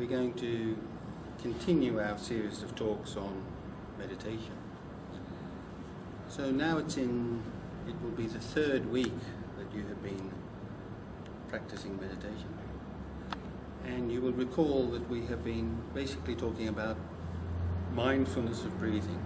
going to continue our series of talks on meditation. So now it will be the third week that you have been practicing meditation. And you will recall that we have been basically talking about mindfulness of breathing.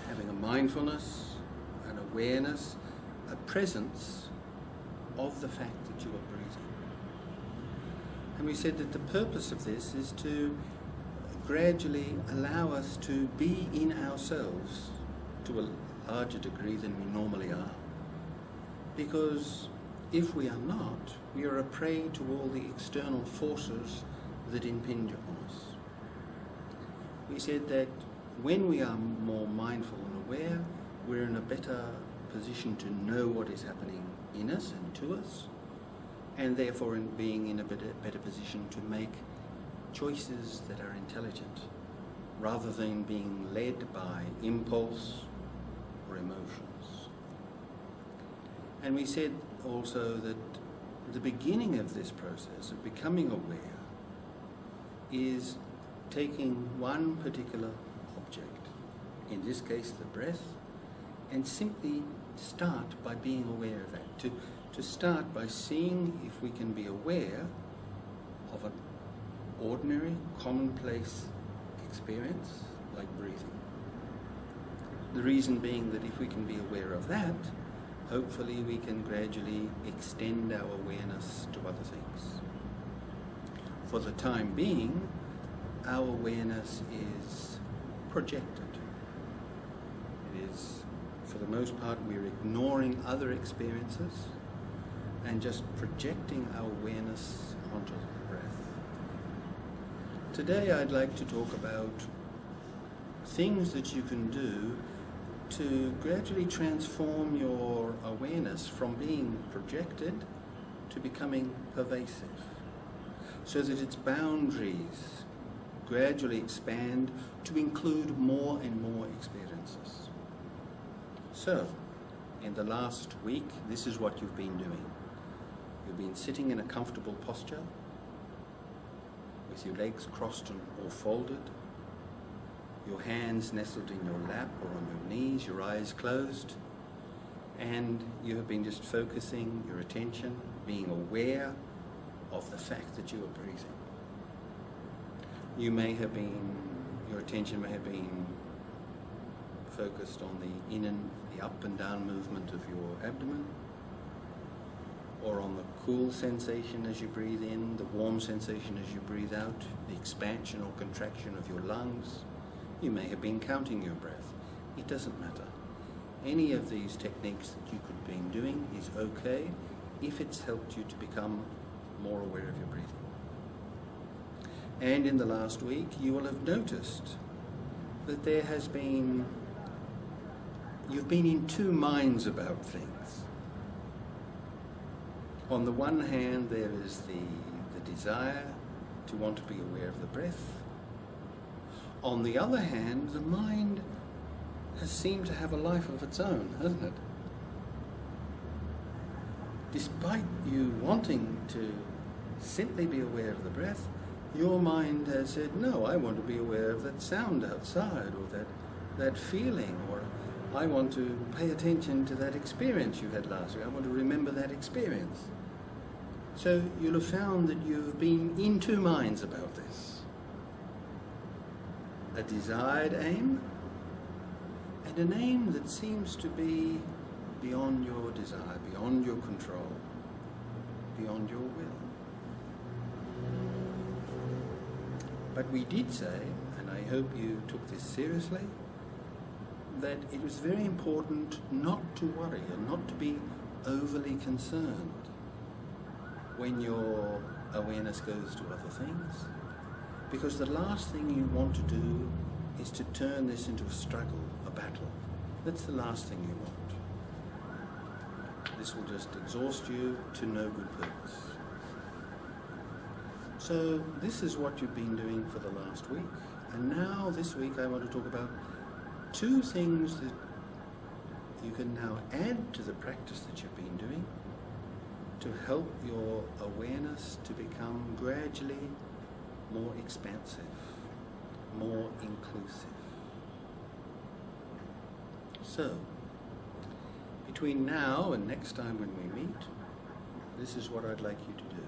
Having a mindfulness, an awareness, a presence of the fact that you are breathing. And we said that the purpose of this is to gradually allow us to be in ourselves to a larger degree than we normally are. Because if we are not, we are a prey to all the external forces that impinge upon us. We said that when we are more mindful and aware, we're in a better position to know what is happening in us and to us, and therefore in being in a better position to make choices that are intelligent, rather than being led by impulse or emotions. And we said also that the beginning of this process of becoming aware is taking one particular object, in this case the breath, and simply start by being aware of that. To start by seeing if we can be aware of an ordinary, commonplace experience like breathing. The reason being that if we can be aware of that, hopefully we can gradually extend our awareness to other things. For the time being, our awareness is projected. It is, for the most part, we're ignoring other experiences and just projecting our awareness onto the breath. Today I'd like to talk about things that you can do to gradually transform your awareness from being projected to becoming pervasive, so that its boundaries gradually expand to include more and more experiences. So, in the last week, this is what you've been doing. You've been sitting in a comfortable posture, with your legs crossed or folded, your hands nestled in your lap or on your knees, your eyes closed, and you have been just focusing your attention, being aware of the fact that you are breathing. Your attention may have been focused on the up and down movement of your abdomen, or on the cool sensation as you breathe in, the warm sensation as you breathe out, the expansion or contraction of your lungs. You may have been counting your breath. It doesn't matter. Any of these techniques that you could have been doing is okay if it's helped you to become more aware of your breathing. And in the last week, you will have noticed that you've been in two minds about things. On the one hand, there is the desire to want to be aware of the breath. On the other hand, the mind has seemed to have a life of its own, hasn't it? Despite you wanting to simply be aware of the breath, your mind has said, no, I want to be aware of that sound outside, or that feeling, or I want to pay attention to that experience you had last week. I want to remember that experience. So you'll have found that you've been in two minds about this. A desired aim, and an aim that seems to be beyond your desire, beyond your control, beyond your will. But we did say, and I hope you took this seriously, that it was very important not to worry and not to be overly concerned when your awareness goes to other things. Because the last thing you want to do is to turn this into a struggle, a battle. That's the last thing you want. This will just exhaust you to no good purpose. So this is what you've been doing for the last week. And now this week I want to talk about two things that you can now add to the practice that you've been doing to help your awareness to become gradually more expansive, more inclusive. So, between now and next time when we meet, this is what I'd like you to do.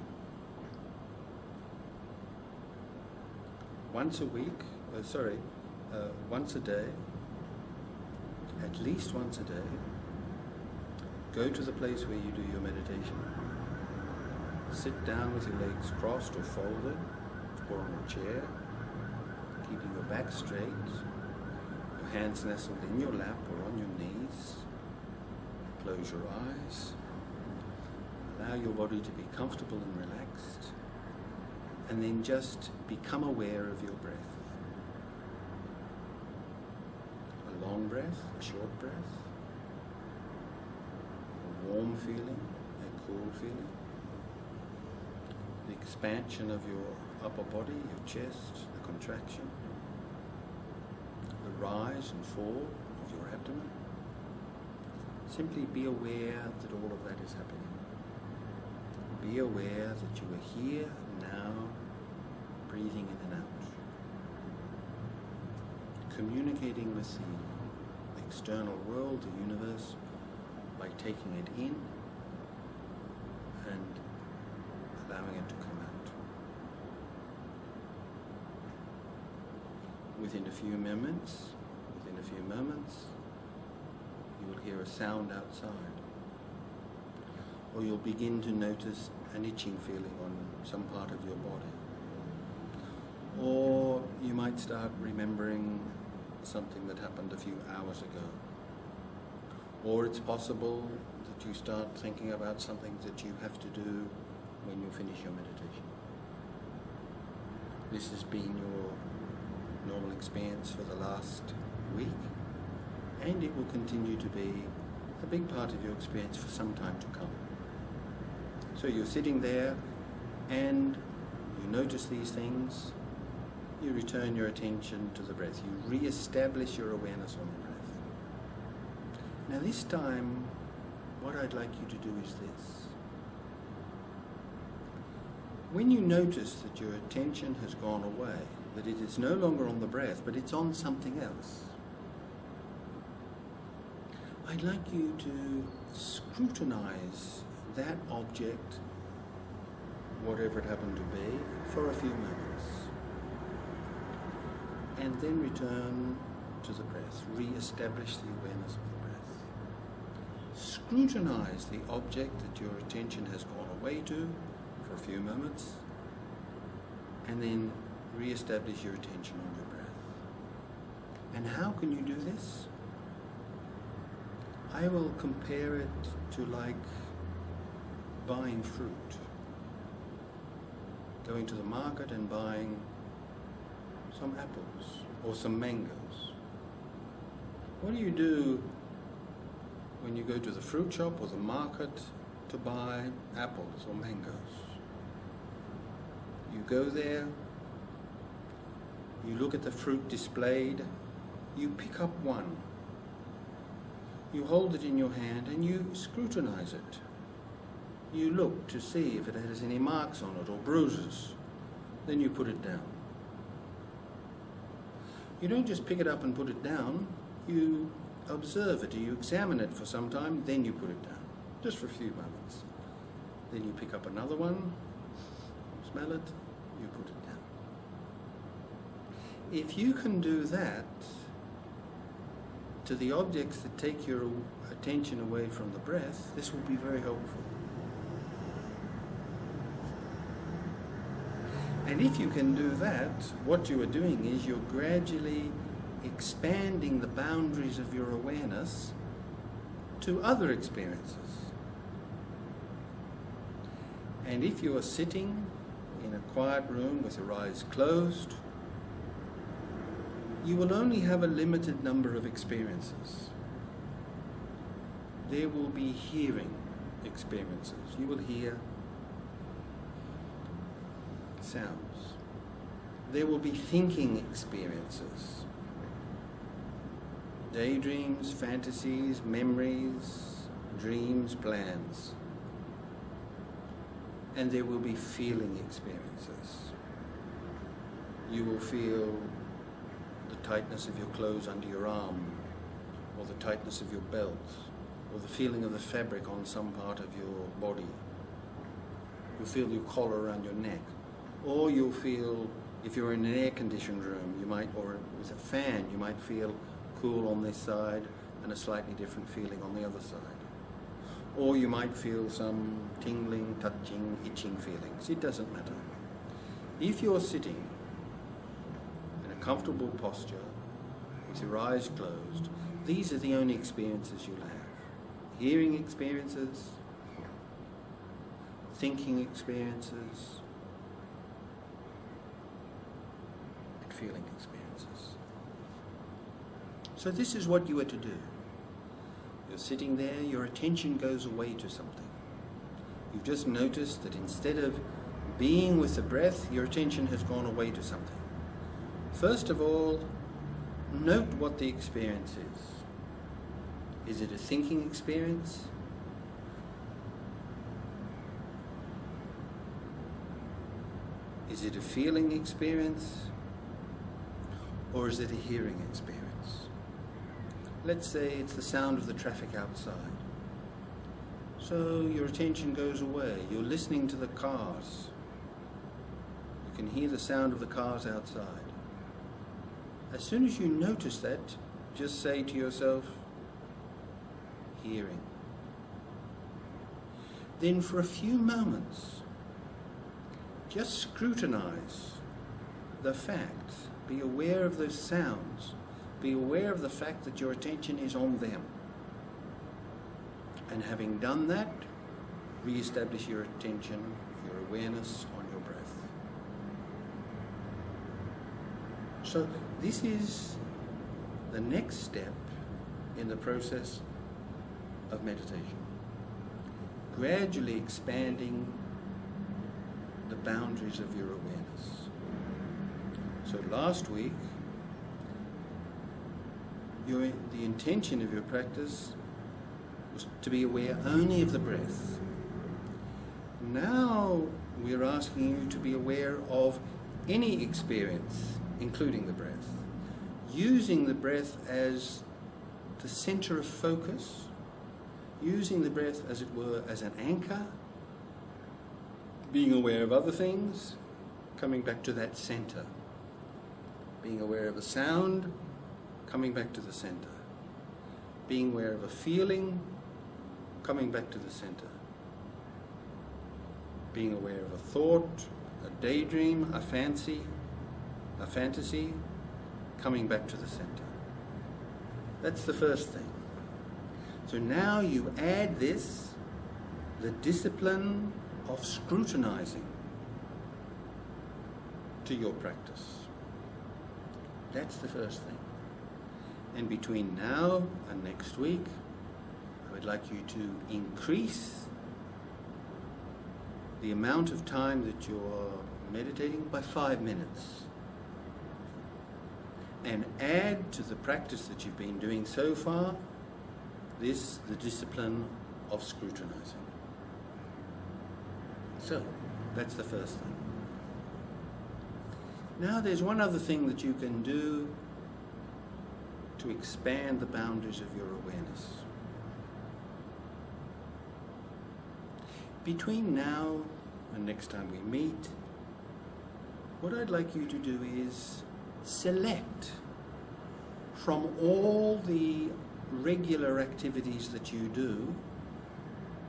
Once a week, once a day, at least once a day, go to the place where you do your meditation. Sit down with your legs crossed or folded, or on a chair, keeping your back straight, your hands nestled in your lap or on your knees. Close your eyes. Allow your body to be comfortable and relaxed. And then just become aware of your breath. A long breath, a short breath, a warm feeling, a cool feeling, the expansion of your upper body, your chest, the contraction, the rise and fall of your abdomen. Simply be aware that all of that is happening. Be aware that you are here now, breathing in and out. Communicating with the external world, the universe, by taking it in and allowing it to come out. Within a few moments, you will hear a sound outside, or you'll begin to notice an itching feeling on some part of your body. Or you might start remembering something that happened a few hours ago. Or it's possible that you start thinking about something that you have to do when you finish your meditation. This has been your normal experience for the last week, and it will continue to be a big part of your experience for some time to come. So you're sitting there and you notice these things, you return your attention to the breath, you re-establish your awareness on the breath. Now this time, what I'd like you to do is this. When you notice that your attention has gone away, that it is no longer on the breath, but it's on something else, I'd like you to scrutinize that object, whatever it happened to be, for a few moments. And then return to the breath. Re-establish the awareness of the breath. Scrutinize the object that your attention has gone away to for a few moments, and then re-establish your attention on your breath. And how can you do this? I will compare it to like buying fruit. Going to the market and buying some apples or some mangoes. What do you do when you go to the fruit shop or the market to buy apples or mangoes? You go there, you look at the fruit displayed, you pick up one. You hold it in your hand and you scrutinize it. You look to see if it has any marks on it or bruises. Then you put it down. You don't just pick it up and put it down. You observe it, you examine it for some time, then you put it down, just for a few moments. Then you pick up another one, smell it, you put it down. If you can do that to the objects that take your attention away from the breath, this will be very helpful. And if you can do that, what you are doing is you're gradually expanding the boundaries of your awareness to other experiences. And if you are sitting in a quiet room with your eyes closed, you will only have a limited number of experiences. There will be hearing experiences. You will hear sounds. There will be thinking experiences. Daydreams, fantasies, memories, dreams, plans. And there will be feeling experiences. you will feel the tightness of your clothes under your arm, or the tightness of your belt, or the feeling of the fabric on some part of your body. You'll feel your collar around your neck. Or you'll feel, if you're in an air-conditioned room, you might, or with a fan, you might feel cool on this side and a slightly different feeling on the other side. Or you might feel some tingling, touching, itching feelings. It doesn't matter. If you're sitting in a comfortable posture with your eyes closed, these are the only experiences you'll have. Hearing experiences, thinking experiences, and feeling experiences. So this is what you are to do. You're sitting there, your attention goes away to something. You've just noticed that instead of being with the breath, your attention has gone away to something. First of all, note what the experience is. Is it a thinking experience? Is it a feeling experience? Or is it a hearing experience? Let's say it's the sound of the traffic outside. So your attention goes away. You're listening to the cars. You can hear the sound of the cars outside. As soon as you notice that, just say to yourself, hearing. Then for a few moments, just scrutinize the facts. Be aware of those sounds. Be aware of the fact that your attention is on them. And having done that, re-establish your attention, your awareness on your breath. So this is the next step in the process of meditation. Gradually expanding the boundaries of your awareness. So last week, the intention of your practice was to be aware only of the breath. Now we're asking you to be aware of any experience, including the breath, using the breath as the center of focus, using the breath, as it were, as an anchor, being aware of other things, coming back to that center, being aware of a sound, coming back to the center, being aware of a feeling, coming back to the center, being aware of a thought, a daydream, a fancy, a fantasy, coming back to the center. That's the first thing. So now you add this, the discipline of scrutinizing, to your practice. That's the first thing. And between now and next week, I would like you to increase the amount of time that you're meditating by 5 minutes. And add to the practice that you've been doing so far, the discipline of scrutinizing. So, that's the first thing. Now there's one other thing that you can do to expand the boundaries of your awareness. Between now and next time we meet, what I'd like you to do is select from all the regular activities that you do,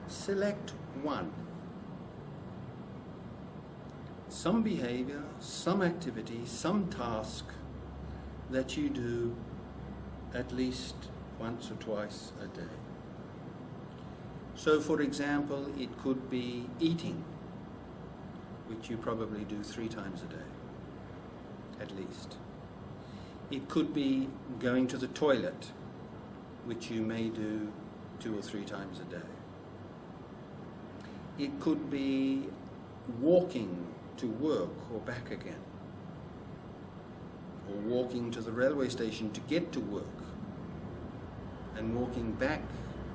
select one. Some behavior, some activity, some task that you do at least once or twice a day. So for example, it could be eating, which you probably do 3 times a day, at least. It could be going to the toilet, which you may do 2 or 3 times a day. It could be walking to work or back again, or walking to the railway station to get to work, and walking back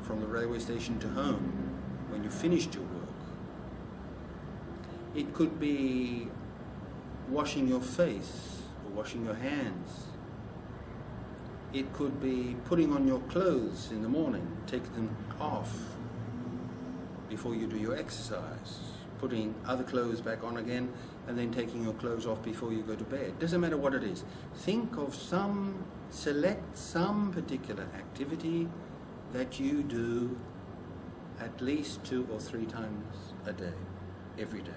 from the railway station to home when you finished your work. It could be washing your face washing your hands. It could be putting on your clothes in the morning, taking them off before you do your exercise, putting other clothes back on again, and then taking your clothes off before you go to bed. Doesn't matter what it is. Think of select some particular activity that you do at least 2 or 3 times a day, every day.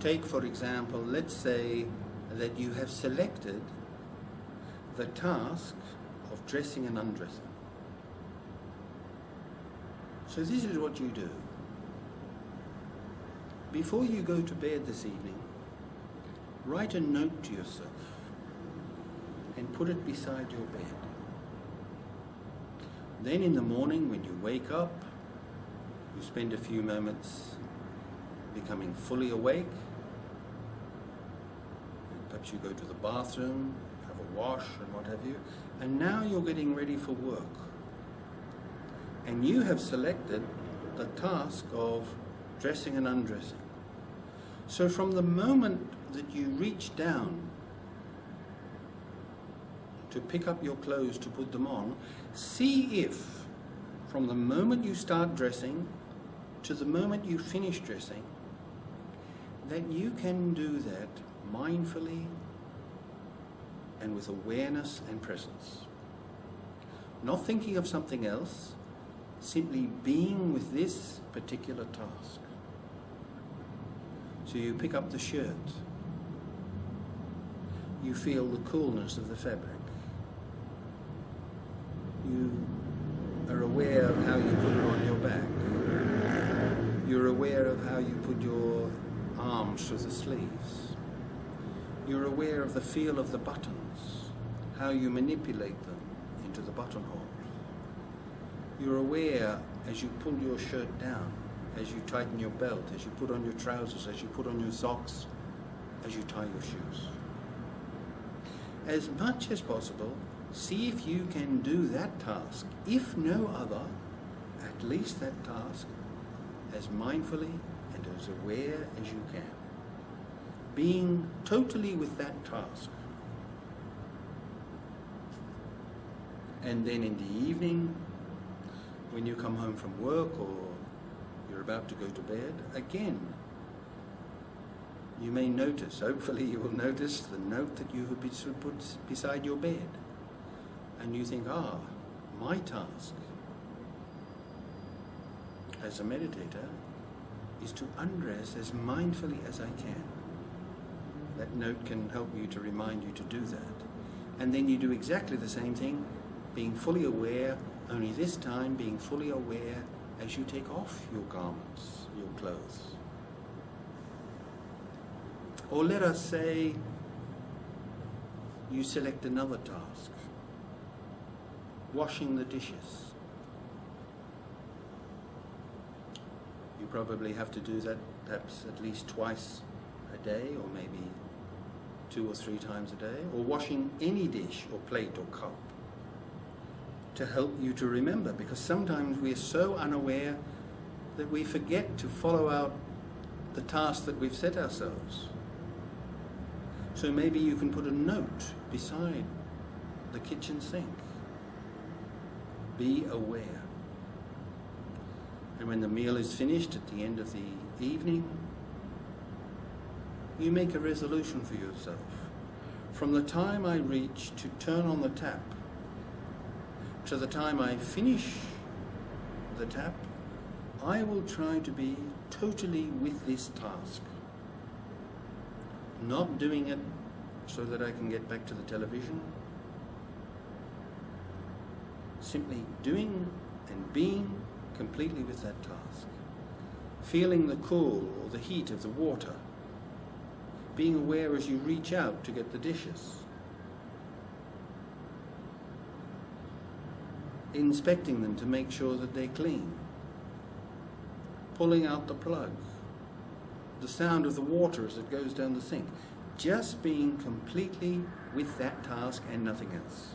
Take, for example, let's say that you have selected the task of dressing and undressing. So this is what you do. Before you go to bed this evening, write a note to yourself and put it beside your bed. Then in the morning when you wake up, you spend a few moments becoming fully awake. Perhaps you go to the bathroom, have a wash and what have you, and now you're getting ready for work. And you have selected the task of dressing and undressing. So from the moment that you reach down to pick up your clothes to put them on, see if from the moment you start dressing to the moment you finish dressing, that you can do that mindfully and with awareness and presence. Not thinking of something else, simply being with this particular task. So you pick up the shirt. You feel the coolness of the fabric. You are aware of how you put it on your back. You're aware of how you put your arms through the sleeves. You're aware of the feel of the buttons, how you manipulate them into the buttonhole. You're aware as you pull your shirt down, as you tighten your belt, as you put on your trousers, as you put on your socks, as you tie your shoes. As much as possible, see if you can do that task, if no other, at least that task, as mindfully and as aware as you can. Being totally with that task. And then in the evening, when you come home from work or you're about to go to bed, again, you may notice, hopefully you will notice the note that you have put beside your bed. And you think, my task as a meditator is to undress as mindfully as I can. That note can help you to remind you to do that. And then you do exactly the same thing, being fully aware, only this time being fully aware as you take off your garments, your clothes. Or let us say you select another task, washing the dishes. You probably have to do that perhaps at least twice a day, or maybe 2 or 3 times a day, or washing any dish or plate or cup, to help you to remember, because sometimes we are so unaware that we forget to follow out the task that we've set ourselves. So maybe you can put a note beside the kitchen sink. Be aware. And when the meal is finished at the end of the evening, you make a resolution for yourself. From the time I reach to turn on the tap to the time I finish the tap, I will try to be totally with this task. Not doing it so that I can get back to the television. Simply doing and being completely with that task. Feeling the cool or the heat of the water. Being aware as you reach out to get the dishes. Inspecting them to make sure that they're clean. Pulling out the plug. The sound of the water as it goes down the sink. Just being completely with that task and nothing else.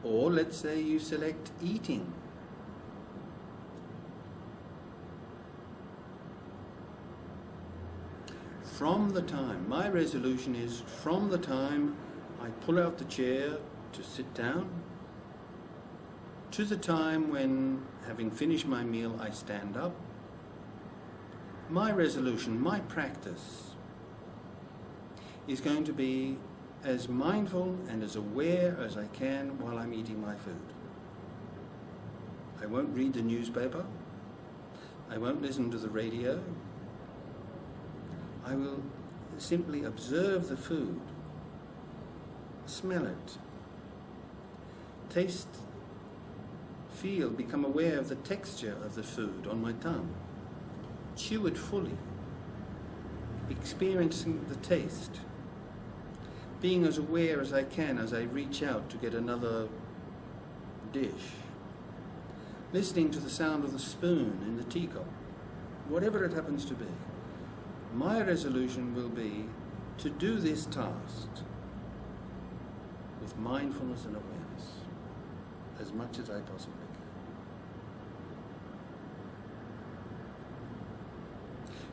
Or let's say you select eating. my resolution is from the time I pull out the chair to sit down, to the time when, having finished my meal, I stand up. My resolution, my practice, is going to be as mindful and as aware as I can while I'm eating my food. I won't read the newspaper. I won't listen to the radio. I will simply observe the food, smell it, taste, feel, become aware of the texture of the food on my tongue, chew it fully, experiencing the taste, being as aware as I can as I reach out to get another dish, listening to the sound of the spoon in the teacup, whatever it happens to be. My resolution will be to do this task with mindfulness and awareness as much as I possibly can.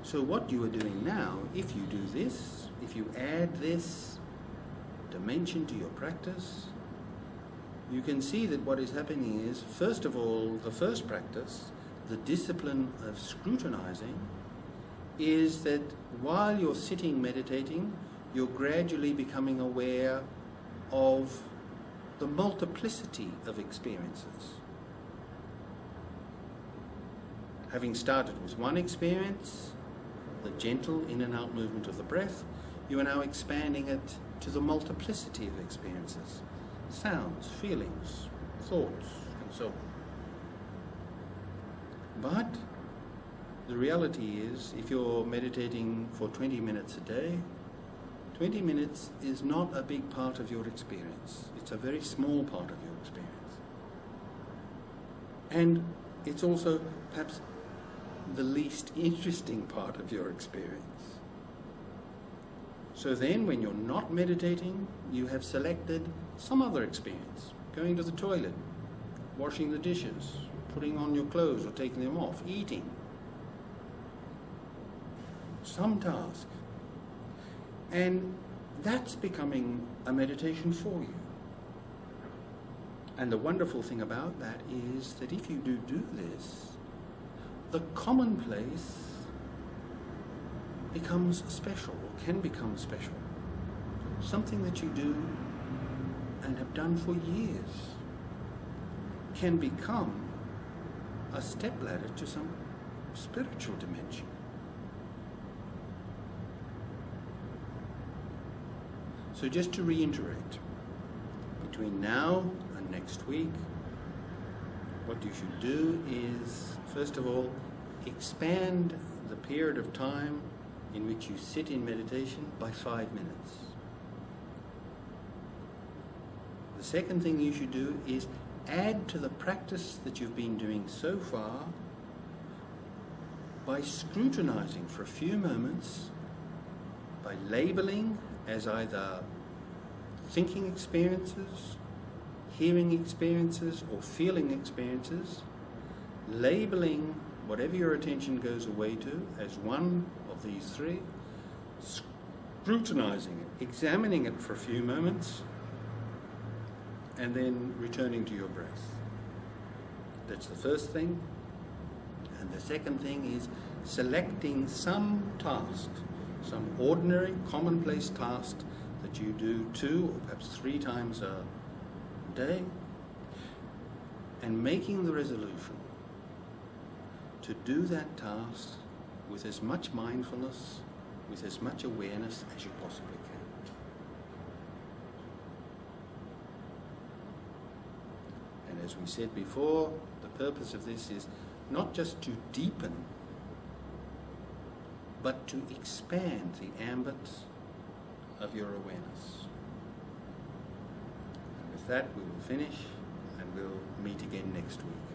So what you are doing now, if you do this, if you add this dimension to your practice, you can see that what is happening is, first of all, the first practice, the discipline of scrutinizing, is that while you're sitting meditating, you're gradually becoming aware of the multiplicity of experiences. Having started with one experience, the gentle in and out movement of the breath, you are now expanding it to the multiplicity of experiences, sounds, feelings, thoughts, and so on. But the reality is, if you're meditating for 20 minutes a day, 20 minutes is not a big part of your experience. It's a very small part of your experience. And it's also perhaps the least interesting part of your experience. So then, when you're not meditating, you have selected some other experience. Going to the toilet, washing the dishes, putting on your clothes or taking them off, eating. Some task. And that's becoming a meditation for you. And the wonderful thing about that is that if you do this, the commonplace becomes special, or can become special. Something that you do and have done for years can become a stepladder to some spiritual dimension. So just to reiterate, between now and next week, what you should do is, first of all, expand the period of time in which you sit in meditation by 5 minutes. The second thing you should do is add to the practice that you've been doing so far by scrutinizing for a few moments, by labeling as either thinking experiences, hearing experiences, or feeling experiences, labeling whatever your attention goes away to as one of these three, scrutinizing it, examining it for a few moments, and then returning to your breath. That's the first thing. And the second thing is selecting some task, some ordinary, commonplace task that you do 2 or perhaps 3 times a day, and making the resolution to do that task with as much mindfulness, with as much awareness as you possibly can. And as we said before, the purpose of this is not just to deepen, but to expand the ambit of your awareness. And with that, we will finish, and we'll meet again next week.